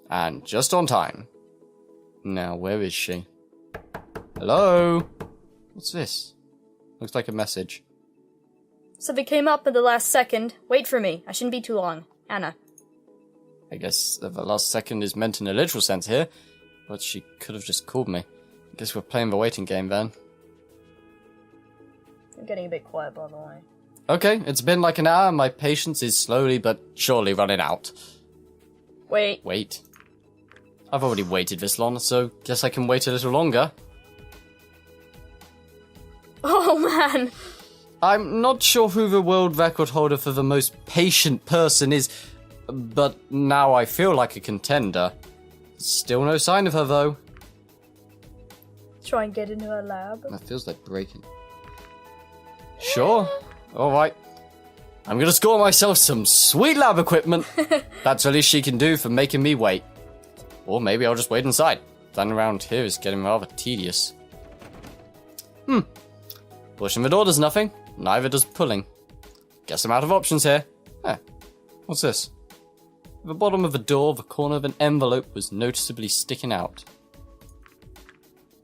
And just on time. Now, where is she? Hello? What's this? Looks like a message. Something came up at the last second. Wait for me. I shouldn't be too long. Anna. I guess the last second is meant in a literal sense here. But she could have just called me. I guess we're playing the waiting game then. I'm getting a bit quiet, by the way. Okay, it's been like an hour. My patience is slowly but surely running out. Wait. I've already waited this long, so guess I can wait a little longer. Oh, man. I'm not sure who the world record holder for the most patient person is, but now I feel like a contender. Still no sign of her, though. Try and get into her lab. That feels like breaking. Sure. Alright. I'm gonna score myself some sweet lab equipment. That's the least she can do for making me wait. Or maybe I'll just wait inside. Standing around here is getting rather tedious. Pushing the door does nothing. Neither does pulling. Guess I'm out of options here. What's this? At the bottom of the door, the corner of an envelope was noticeably sticking out.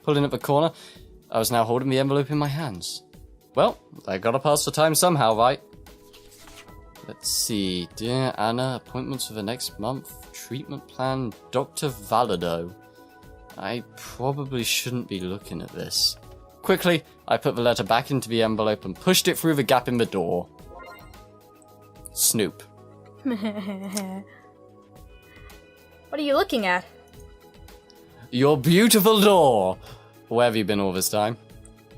Pulling at the corner, I was now holding the envelope in my hands. Well, I gotta pass the time somehow, right? Let's see. Dear Anna, appointments for the next month. Treatment plan, Dr. Valado. I probably shouldn't be looking at this. Quickly, I put the letter back into the envelope and pushed it through the gap in the door. Snoop. What are you looking at? Your beautiful door! Where have you been all this time?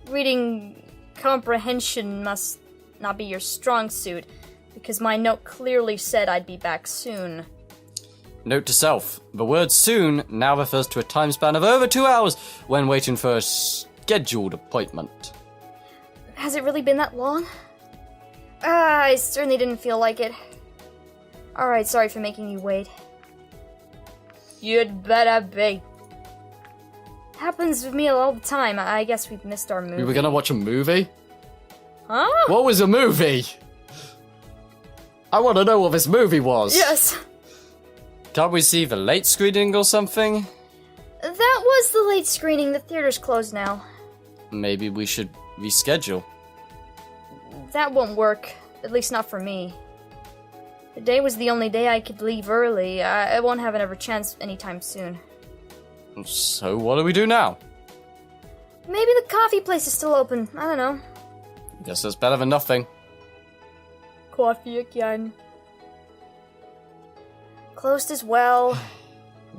Reading comprehension must not be your strong suit, because my note clearly said I'd be back soon. Note to self. The word soon now refers to a time span of over 2 hours when waiting for a scheduled appointment. Has it really been that long? I certainly didn't feel like it. Alright, sorry for making you wait. You'd better be. Happens with me all the time. I guess we've missed our movie. We were gonna watch a movie? Huh? What was a movie? I want to know what this movie was. Yes. Can't we see the late screening or something? That was the late screening. The theater's closed now. Maybe we should reschedule. That won't work. At least not for me. Today was the only day I could leave early. I won't have another chance anytime soon. So what do we do now? Maybe the coffee place is still open. I don't know. Guess that's better than nothing. Coffee again. Closed as well.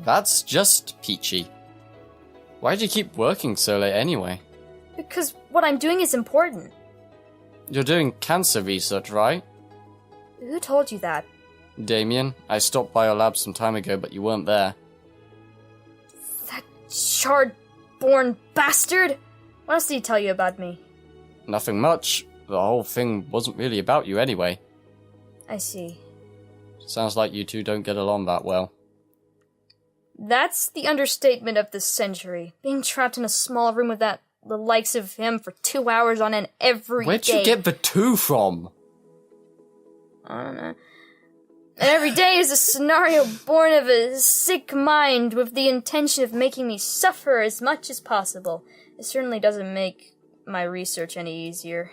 That's just peachy. Why do you keep working so late anyway? Because what I'm doing is important. You're doing cancer research, right? Who told you that? Damien, I stopped by your lab some time ago, but you weren't there. That charred-born bastard! What else did he tell you about me? Nothing much. The whole thing wasn't really about you anyway. I see. Sounds like you two don't get along that well. That's the understatement of the century. Being trapped in a small room with the likes of him for 2 hours on end every day. Where'd you get the two from? I don't know. And every day is a scenario born of a sick mind with the intention of making me suffer as much as possible. It certainly doesn't make my research any easier.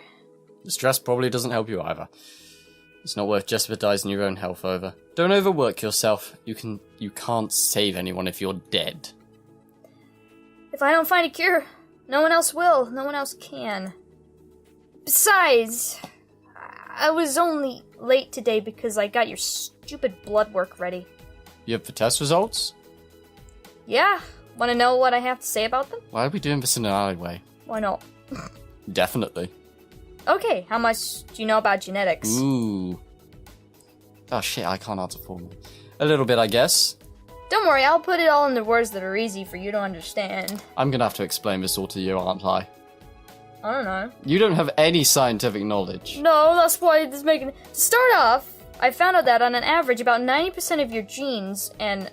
The stress probably doesn't help you either. It's not worth jeopardizing your own health over. Don't overwork yourself. You can't save anyone if you're dead. If I don't find a cure, no one else will. No one else can. Besides, I was only late today because I got your stupid blood work ready. You have the test results? Yeah. Want to know what I have to say about them? Why are we doing this in an alleyway? Why not? Definitely. Okay, how much do you know about genetics? Ooh. Oh shit, I can't answer for me. A little bit, I guess. Don't worry, I'll put it all into words that are easy for you to understand. I'm gonna have to explain this all to you, aren't I? I don't know. You don't have any scientific knowledge. No, that's why it's making... To start off, I found out that on an average, about 90% of your genes and...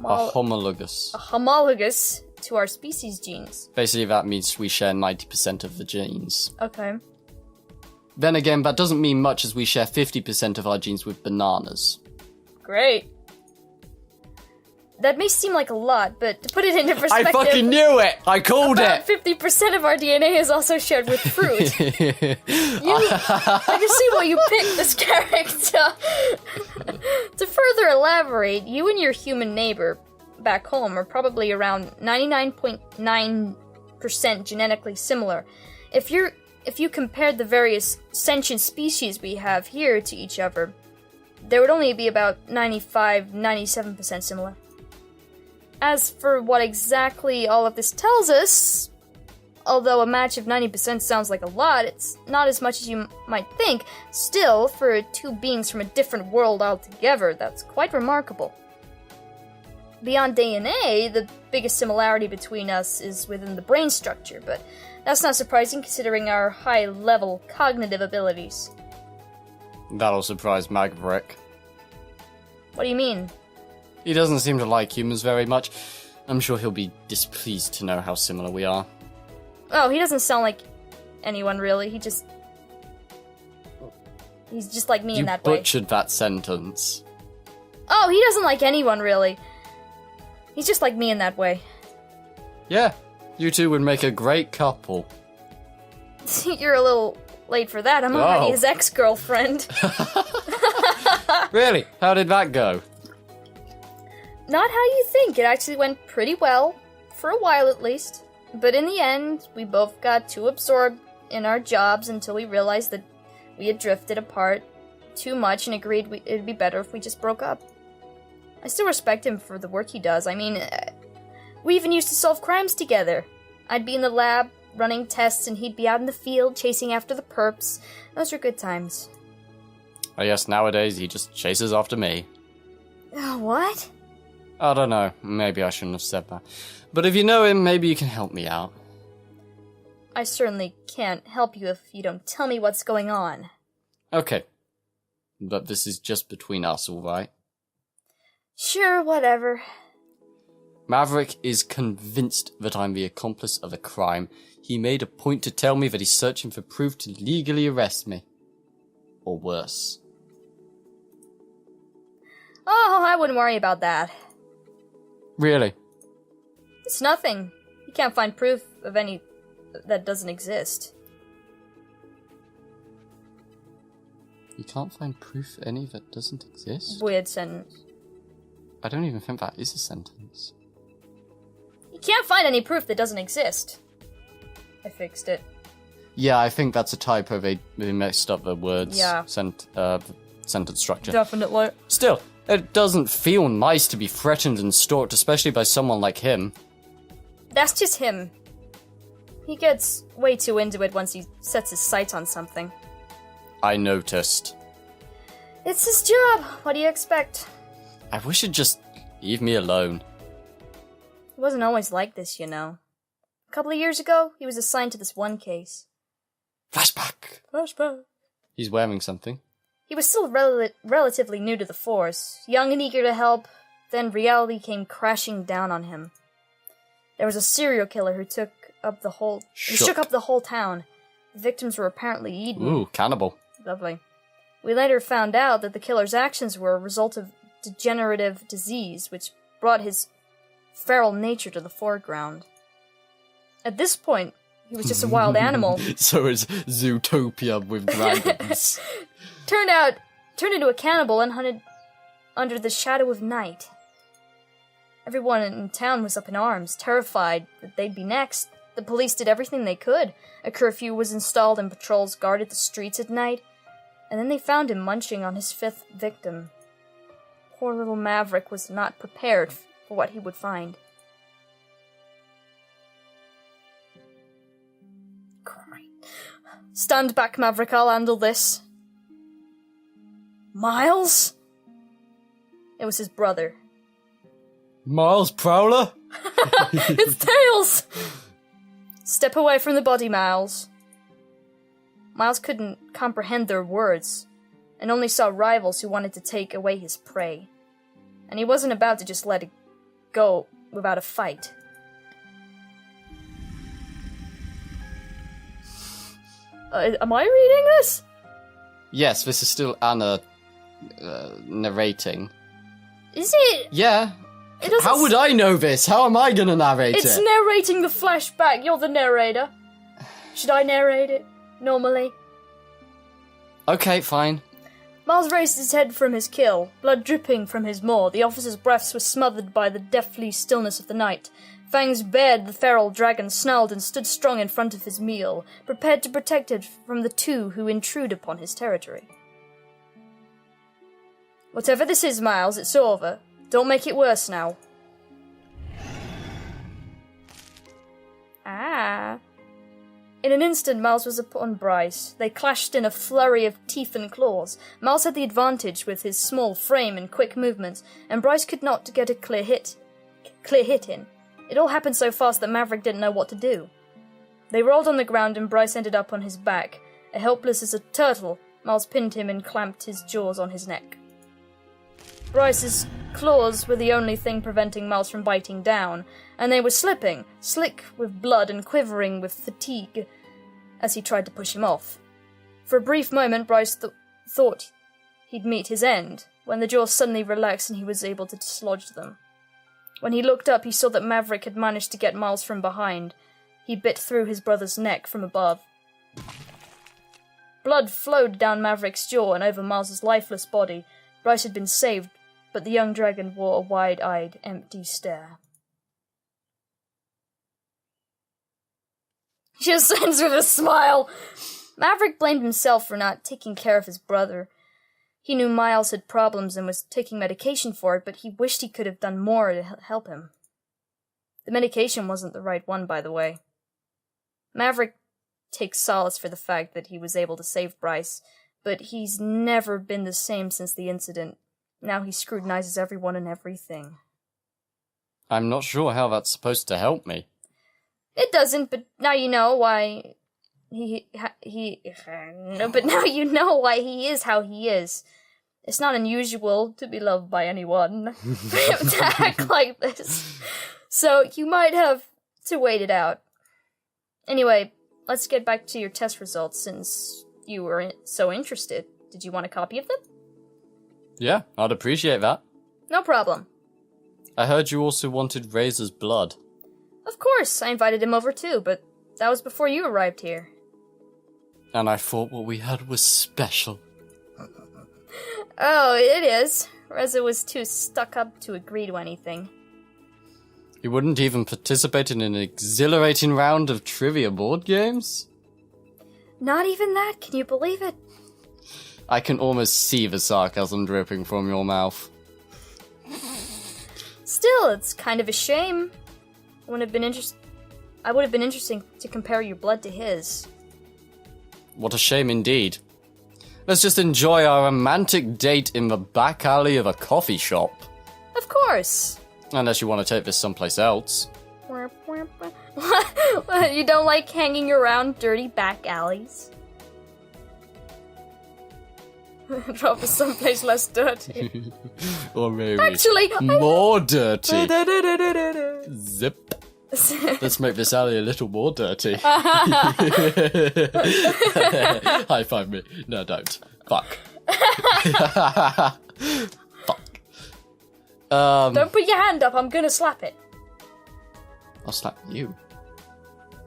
homologous. Homologous to our species genes. Basically, that means we share 90% of the genes. Okay. Then again, that doesn't mean much as we share 50% of our genes with bananas. Great. That may seem like a lot, but to put it into I perspective... fucking knew it! I called about it! 50% of our DNA is also shared with fruit. I can see why you picked this character. To further elaborate, you and your human neighbor back home are probably around 99.9% genetically similar. If you compared the various sentient species we have here to each other, there would only be about 95-97% similar. As for what exactly all of this tells us, although a match of 90% sounds like a lot, it's not as much as you might think. Still, for two beings from a different world altogether, that's quite remarkable. Beyond DNA, the biggest similarity between us is within the brain structure, but that's not surprising considering our high-level cognitive abilities. That'll surprise Maverick. What do you mean? He doesn't seem to like humans very much. I'm sure he'll be displeased to know how similar we are. Oh, he doesn't sound like anyone, really. He's just like me in that way. You butchered that sentence. Oh, he doesn't like anyone, really. He's just like me in that way. Yeah, you two would make a great couple. You're a little late for that. I'm already his ex-girlfriend. Really? How did that go? Not how you think. It actually went pretty well. For a while, at least. But in the end, we both got too absorbed in our jobs until we realized that we had drifted apart too much and agreed it'd be better if we just broke up. I still respect him for the work he does. I mean, we even used to solve crimes together. I'd be in the lab, running tests, and he'd be out in the field, chasing after the perps. Those were good times. I guess nowadays he just chases after me. What? I don't know. Maybe I shouldn't have said that. But if you know him, maybe you can help me out. I certainly can't help you if you don't tell me what's going on. Okay. But this is just between us, alright? Sure, whatever. Maverick is convinced that I'm the accomplice of a crime. He made a point to tell me that he's searching for proof to legally arrest me. Or worse. Oh, I wouldn't worry about that. Really? It's nothing. You can't find proof of any that doesn't exist. You can't find proof of any that doesn't exist? Weird sentence. I don't even think that is a sentence. You can't find any proof that doesn't exist. I fixed it. Yeah, I think that's a typo. They messed up the words. Yeah. Sentence structure. Definitely. Still, it doesn't feel nice to be threatened and stalked, especially by someone like him. That's just him. He gets way too into it once he sets his sights on something. I noticed. It's his job. What do you expect? I wish he'd just leave me alone. He wasn't always like this, you know. A couple of years ago, he was assigned to this one case. Flashback. He's wearing something. He was still relatively new to the force, young and eager to help, then reality came crashing down on him. There was a serial killer who shook up the whole town. The victims were apparently eaten. Ooh, cannibal. Lovely. We later found out that the killer's actions were a result of degenerative disease, which brought his feral nature to the foreground. At this point, he was just a wild animal. So it's Zootopia with dragons. Turned into a cannibal and hunted under the shadow of night. Everyone in town was up in arms, terrified that they'd be next. The police did everything they could. A curfew was installed and patrols guarded the streets at night. And then they found him munching on his fifth victim. Poor little Maverick was not prepared for what he would find. Stand back, Maverick, I'll handle this. Miles? It was his brother. Miles Prowler? It's Tails! Step away from the body, Miles. Miles couldn't comprehend their words, and only saw rivals who wanted to take away his prey. And he wasn't about to just let it go without a fight. Am I reading this? Yes, this is still Anna narrating. Is it? Yeah. How would I know this? How am I gonna narrate It's it? narrating the flashback. You're the narrator. Should I narrate it? Normally. Okay, fine. Miles raised his head from his kill, blood dripping from his maw. The officer's breaths were smothered by the deathly stillness of the night. Fangs bared, the feral dragon snarled and stood strong in front of his meal, prepared to protect it from the two who intrude upon his territory. Whatever this is, Miles, it's over. Don't make it worse now. Ah. In an instant, Miles was upon Bryce. They clashed in a flurry of teeth and claws. Miles had the advantage with his small frame and quick movements, and Bryce could not get a clear hit in. It all happened so fast that Maverick didn't know what to do. They rolled on the ground and Bryce ended up on his back. Helpless as a turtle, Miles pinned him and clamped his jaws on his neck. Bryce's claws were the only thing preventing Miles from biting down, and they were slipping, slick with blood and quivering with fatigue, as he tried to push him off. For a brief moment, Bryce thought he'd meet his end, when the jaws suddenly relaxed and he was able to dislodge them. When he looked up, he saw that Maverick had managed to get Miles from behind. He bit through his brother's neck from above. Blood flowed down Maverick's jaw and over Miles's lifeless body. Bryce had been saved, but the young dragon wore a wide-eyed, empty stare. She just ends with a smile. Maverick blamed himself for not taking care of his brother. He knew Miles had problems and was taking medication for it, but he wished he could have done more to help him. The medication wasn't the right one, by the way. Maverick takes solace for the fact that he was able to save Bryce, but he's never been the same since the incident. Now he scrutinizes everyone and everything. I'm not sure how that's supposed to help me. It doesn't, but now you know why but now you know why he is how he is. It's not unusual to be loved by anyone for him to act like this. So you might have to wait it out. Anyway, let's get back to your test results since you were so interested. Did you want a copy of them? Yeah, I'd appreciate that. No problem. I heard you also wanted Razor's blood. Of course, I invited him over too, but that was before you arrived here. And I thought what we had was special. Oh, it is. Reza was too stuck up to agree to anything. You wouldn't even participate in an exhilarating round of trivia board games? Not even that, can you believe it? I can almost see the sarcasm dripping from your mouth. Still, it's kind of a shame. I would have been interesting to compare your blood to his. What a shame indeed. Let's just enjoy our romantic date in the back alley of a coffee shop. Of course. Unless you want to take this someplace else. What? You don't like hanging around dirty back alleys? Drop us someplace less dirty. Or maybe Actually, more dirty. Zip. Let's make this alley a little more dirty. High five me. No, don't. Fuck. Fuck. Don't put your hand up, I'm gonna slap it. I'll slap you.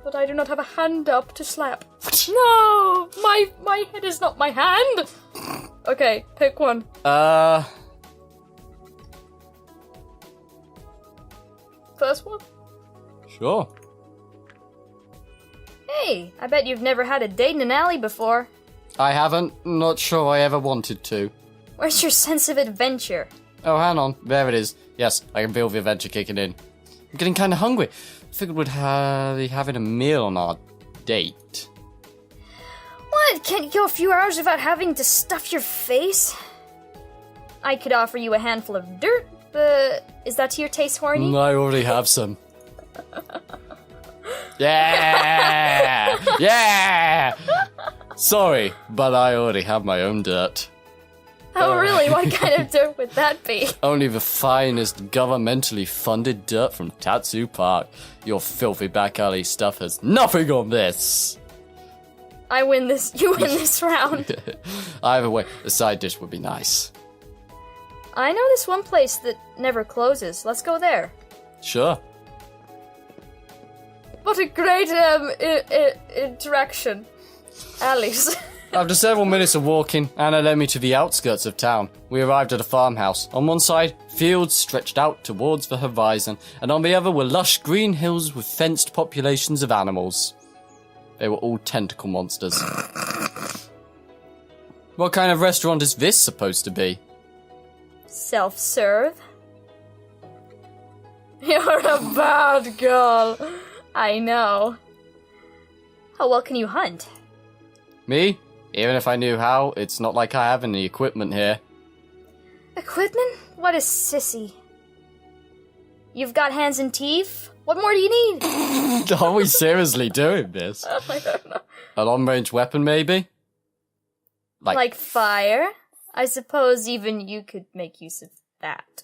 But I do not have a hand up to slap. No! My head is not my hand! Okay, pick one. First one? Sure. Hey, I bet you've never had a date in an alley before. I haven't. Not sure I ever wanted to. Where's your sense of adventure? Oh, hang on. There it is. Yes, I can feel the adventure kicking in. I'm getting kind of hungry. Figured we'd be having a meal on our date. What? Can't you go a few hours without having to stuff your face? I could offer you a handful of dirt, but is that to your taste, horny? I already have some. Yeah! Yeah! Sorry, but I already have my own dirt. Oh, really? What kind of dirt would that be? Only the finest governmentally funded dirt from Tatsu Park. Your filthy back alley stuff has nothing on this. I win this. You win this round. Either way, a side dish would be nice. I know this one place that never closes. Let's go there. Sure. What a great, interaction. Alleys. After several minutes of walking, Anna led me to the outskirts of town. We arrived at a farmhouse. On one side, fields stretched out towards the horizon, and on the other were lush green hills with fenced populations of animals. They were all tentacle monsters. What kind of restaurant is this supposed to be? Self-serve? You're a bad girl. I know. How well can you hunt? Me? Even if I knew how, it's not like I have any equipment here. Equipment? What a sissy. You've got hands and teeth? What more do you need? Are we seriously doing this? I don't know. A long-range weapon, maybe? Like fire? I suppose even you could make use of that.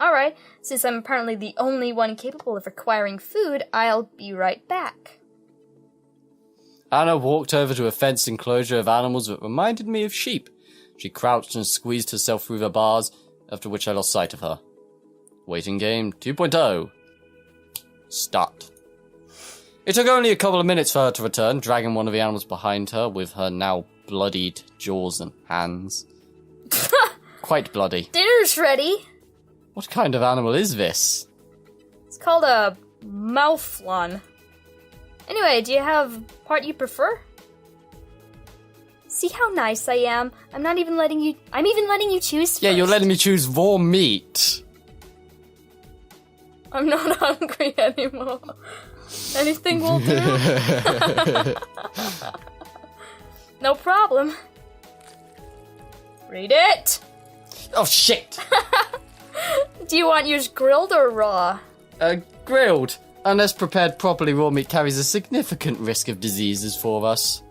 Alright, since I'm apparently the only one capable of acquiring food, I'll be right back. Anna walked over to a fenced enclosure of animals that reminded me of sheep. She crouched and squeezed herself through the bars, after which I lost sight of her. Waiting game 2.0. Start. It took only a couple of minutes for her to return, dragging one of the animals behind her with her now bloodied jaws and hands. Quite bloody. Dinner's ready. What kind of animal is this? It's called a mouflon. Anyway, do you have part you prefer? See how nice I am? I'm even letting you choose first. Yeah, you're letting me choose raw meat. I'm not hungry anymore. Anything will do. No problem. Read it! Oh, shit! Do you want yours grilled or raw? Grilled. Unless prepared properly, raw meat carries a significant risk of diseases for us.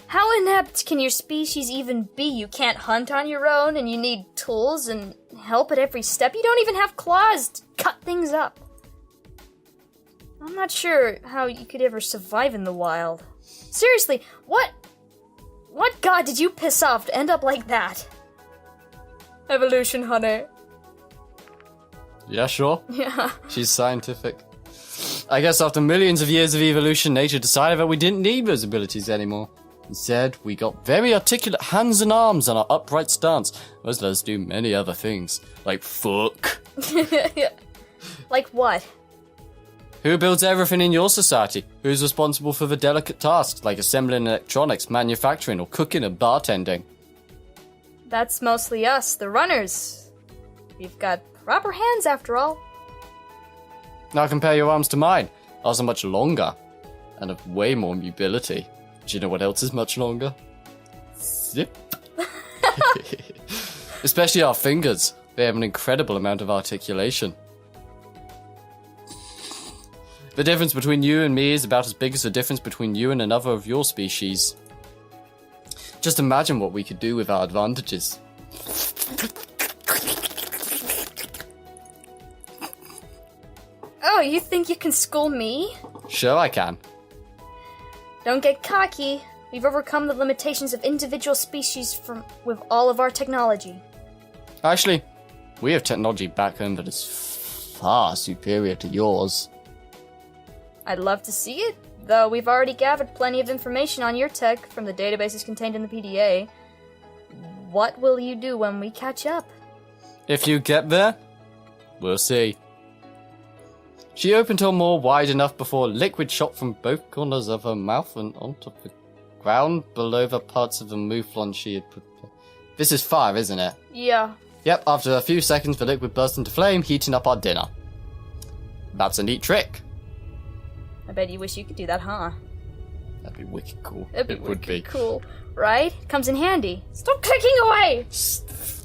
How inept can your species even be? You can't hunt on your own, and you need tools and help at every step. You don't even have claws to cut things up. I'm not sure how you could ever survive in the wild. Seriously, what god did you piss off to end up like that? Evolution, honey. Yeah, sure. Yeah. She's scientific. I guess after millions of years of evolution, nature decided that we didn't need those abilities anymore. Instead, we got very articulate hands and arms on our upright stance, as well as do many other things, like fuck. Like what? Who builds everything in your society? Who's responsible for the delicate tasks, like assembling electronics, manufacturing, or cooking and bartending? That's mostly us, the runners. We've got proper hands, after all. Now compare your arms to mine. Ours are much longer, and have way more mobility. Do you know what else is much longer? Zip. Especially our fingers. They have an incredible amount of articulation. The difference between you and me is about as big as the difference between you and another of your species. Just imagine what we could do with our advantages. Oh, you think you can school me? Sure I can. Don't get cocky. We've overcome the limitations of individual species with all of our technology. Actually, we have technology back home that is far superior to yours. I'd love to see it, though we've already gathered plenty of information on your tech from the databases contained in the PDA. What will you do when we catch up? If you get there, we'll see. She opened her maw wide enough before liquid shot from both corners of her mouth and onto the ground below the parts of the mouflon she had prepared. This is fire, isn't it? Yeah. Yep, after a few seconds the liquid burst into flame, heating up our dinner. That's a neat trick. I bet you wish you could do that, huh? That'd be wicked cool. It would be cool, right? Comes in handy. Stop clicking away!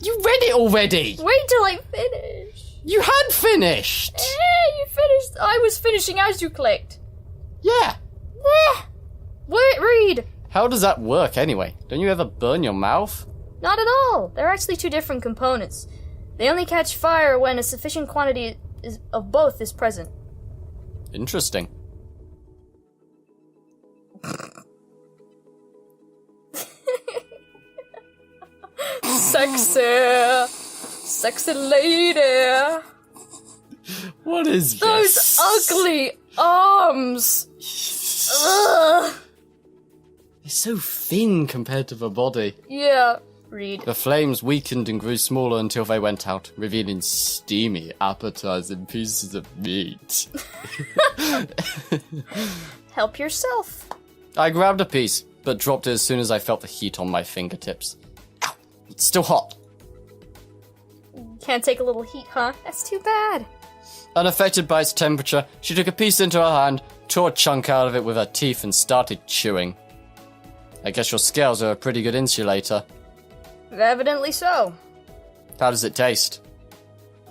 You read it already! Wait till I finish. You had finished! You finished. I was finishing as you clicked. Yeah. Wait, read. How does that work anyway? Don't you ever burn your mouth? Not at all. They're actually two different components. They only catch fire when a sufficient quantity of both is present. Interesting. Sexy. Sexy lady. What is Those this? ugly arms. Ugh. It's so thin compared to the body. Yeah, read. The flames weakened and grew smaller until they went out, revealing steamy, appetizing pieces of meat. Help yourself. I grabbed a piece, but dropped it as soon as I felt the heat on my fingertips. Ow! It's still hot. Can't take a little heat, huh? That's too bad. Unaffected by its temperature, she took a piece into her hand, tore a chunk out of it with her teeth, and started chewing. I guess your scales are a pretty good insulator. Evidently so. How does it taste?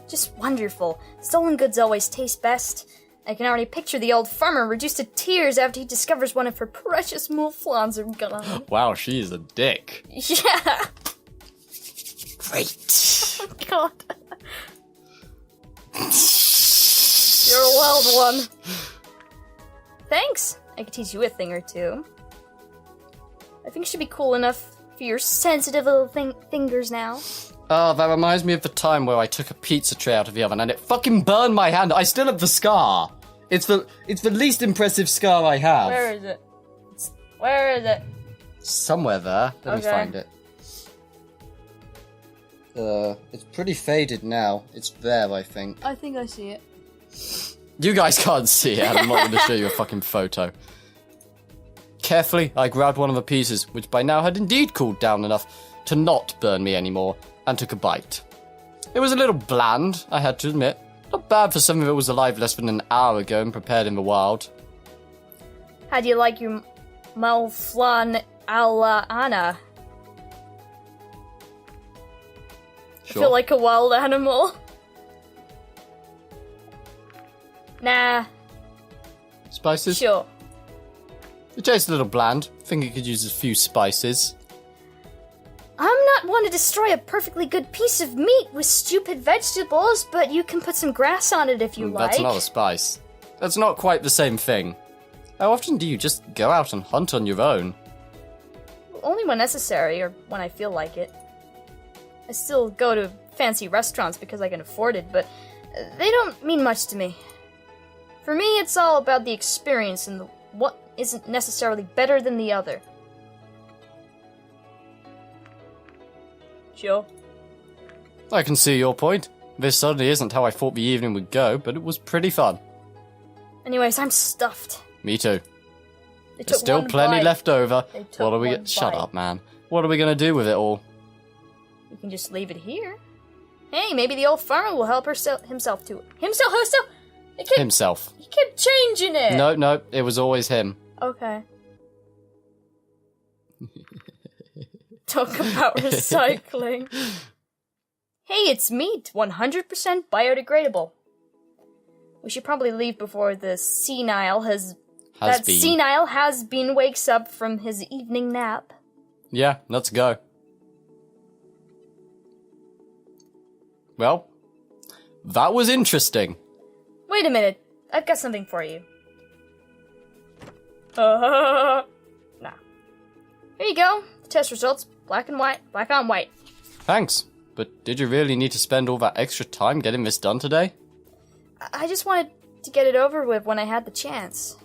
Just wonderful. Stolen goods always taste best. I can already picture the old farmer reduced to tears after he discovers one of her precious mouflons are gone. Wow, she's a dick. Yeah. Great. Oh, God. You're a wild one. Thanks. I could teach you a thing or two. I think it should be cool enough for your sensitive little fingers now. Oh, that reminds me of the time where I took a pizza tray out of the oven and it fucking burned my hand. I still have the scar. It's the least impressive scar I have. Where is it? Where is it? Somewhere there. Let me Okay. find it. It's pretty faded now. It's there, I think. I think I see it. You guys can't see it, and I'm not going to show you a fucking photo. Carefully, I grabbed one of the pieces, which by now had indeed cooled down enough to not burn me anymore, and took a bite. It was a little bland, I had to admit. Not bad for something that was alive less than an hour ago and prepared in the wild. How do you like your mouflon a la Anna? Sure. I feel like a wild animal. Nah, Spices? sure. It tastes a little bland. Think it could use a few spices. I'm not one to destroy a perfectly good piece of meat with stupid vegetables, but you can put some grass on it if you like. That's not a spice. That's not quite the same thing. How often do you just go out and hunt on your own? Only when necessary, or when I feel like it. I still go to fancy restaurants because I can afford it, but they don't mean much to me. For me, it's all about the experience and what isn't necessarily better than the other. Sure. I can see your point. This certainly isn't how I thought the evening would go, but it was pretty fun. Anyways, I'm stuffed. Me too. They There's took still one plenty bite. left over. They took What are we one gonna... Shut bite. up, man. What are we gonna do with it all? We can just leave it here. Hey, maybe the old farmer will help himself to it. Himself? Himself. He kept changing it. No, it was always him. Okay. Talk about recycling. Hey, it's meat. 100% biodegradable. We should probably leave before the senile has-been wakes up from his evening nap. Yeah, let's go. Well, that was interesting. Wait a minute. I've got something for you. Nah. Here you go. The test results. Black and white. Black on white. Thanks. But did you really need to spend all that extra time getting this done today? I just wanted to get it over with when I had the chance.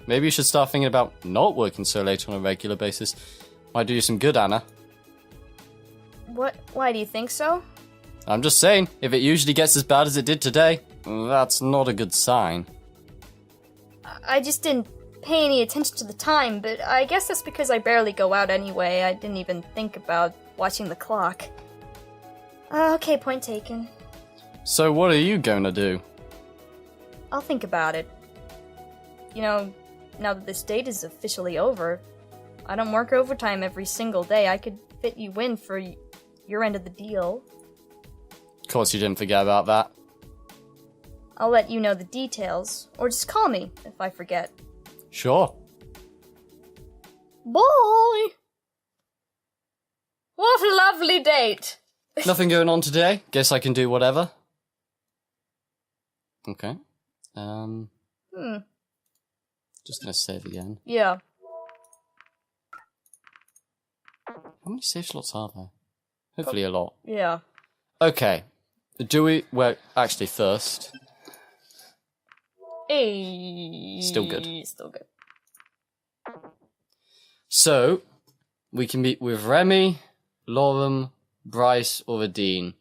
Maybe you should start thinking about not working so late on a regular basis. Might do you some good, Anna. What? Why do you think so? I'm just saying, if it usually gets as bad as it did today, that's not a good sign. I just didn't pay any attention to the time, but I guess that's because I barely go out anyway. I didn't even think about watching the clock. Okay, point taken. So what are you gonna do? I'll think about it. You know, now that this date is officially over, I don't work overtime every single day. I could fit you in for your end of the deal. Of course you didn't forget about that. I'll let you know the details, or just call me if I forget. Sure. Bye! What a lovely date! Nothing going on today? Guess I can do whatever. Okay. Just gonna save again. Yeah. How many save slots are there? Hopefully a lot. Yeah. Okay. Do we... Well, actually, first... Hey. Still good. Still good. So, we can meet with Remy, Lorem, Bryce, or Adine.